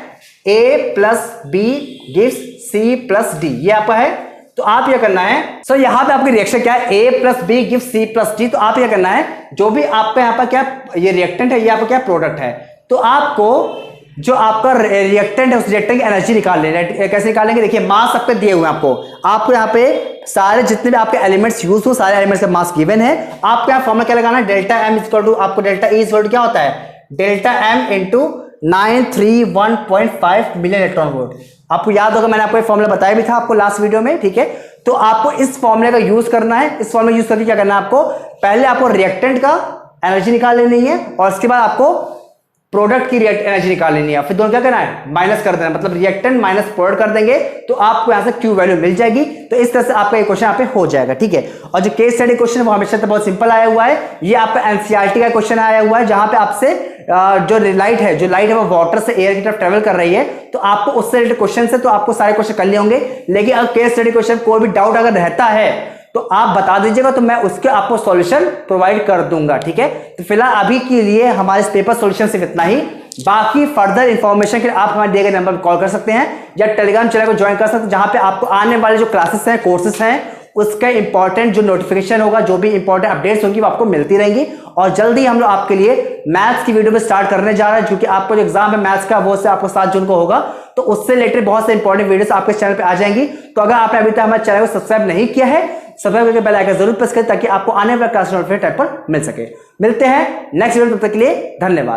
a plus B gives C plus D, ये आपका है। तो आप क्या करना है, सो यहां पे आपकी रिएक्शन क्या है, a plus B give C plus D. तो आप क्या करना है, जो भी आपका यहाँ पर क्या ये रिएक्टेंट है ये आपका क्या प्रोडक्ट है, तो आपको जो आपका रिएक्टेंट है उस रिएक्टेंट की एनर्जी निकाल लेना है। कैसे निकालेंगे, देखिए मास आपके दिए हुए हैं आपको यहाँ पे सारे जितने भी आपके एलिमेंट्स यूज हो सारे एलिमेंट्स का मास गिवन है। आपको यहाँ फॉर्मूला क्या लगाना है, डेल्टा एम इक्वल टू आपको डेल्टा ई इक्वल टू क्या होता है, delta m into 931.5 million electron volt. आपको याद होगा मैंने आपको फॉर्मूला बताया भी था आपको लास्ट वीडियो में। ठीक है, तो आपको इस फॉर्मूले का यूज करना है। इस फॉर्मूला यूज करके क्या करना है, आपको पहले आपको रिएक्टेंट का एनर्जी निकाल लेनी है, और उसके बाद आपको प्रोडक्ट की रिएक्ट एनर्जी निकाल लेनी है, फिर दोनों क्या करना है, माइनस कर देना, मतलब रिएक्टेंट माइनस प्रोडक्ट कर देंगे तो आपको यहां से क्यू वैल्यू मिल जाएगी। तो इस तरह से आपका ये क्वेश्चन यहाँ पे हो जाएगा, ठीक है। और जो केस स्टडी क्वेश्चन है वो हमेशा तो बहुत सिंपल आया हुआ है, ये आपका एनसीईआरटी का क्वेश्चन आया हुआ है, जहां पे आपसे जो लाइट है वो वाटर से एयर की तरफ ट्रेवल कर रही है, तो आपको उससे रिलेटेड क्वेश्चन से तो आपको सारे क्वेश्चन कर लिए होंगे। लेकिन अगर केस स्टडी क्वेश्चन कोई भी डाउट अगर रहता है तो आप बता दीजिएगा, तो मैं उसके आपको सॉल्यूशन प्रोवाइड कर दूंगा, ठीक है। तो फिलहाल अभी के लिए हमारे इस पेपर सॉल्यूशन सिर्फ इतना ही। बाकी फर्दर इंफॉर्मेशन के लिए आप हमारे दिए गए नंबर पर कॉल कर सकते हैं या टेलीग्राम चैनल को ज्वाइन कर सकते हैं, जहां पे आपको आने वाले जो क्लासेस हैं, कोर्सेस हैं, उसका इंपॉर्टेंट जो नोटिफिकेशन होगा, जो भी इंपॉर्टेंट अपडेट्स होंगी वो आपको मिलती रहेंगी। और जल्दी हम लोग आपके लिए मैथ्स की वीडियो में स्टार्ट करने जा रहे हैं, क्योंकि आपको जो एग्जाम है मैथ्स का वो से आपको 7 जून को होगा, तो उससे रिलेटेड बहुत से इंपॉर्टेंट वीडियोस आपके चैनल पे आ जाएंगी। तो अगर आपने अभी तक हमारे चैनल को सब्सक्राइब नहीं किया है, सब्सक्राइब करके बेल आइकन जरूर प्रेस करें ताकि आपको आने वाले क्लास नोटिफिकेशन टाइम पर मिल सके। मिलते हैं नेक्स्ट वीडियो, तब तक के लिए धन्यवाद।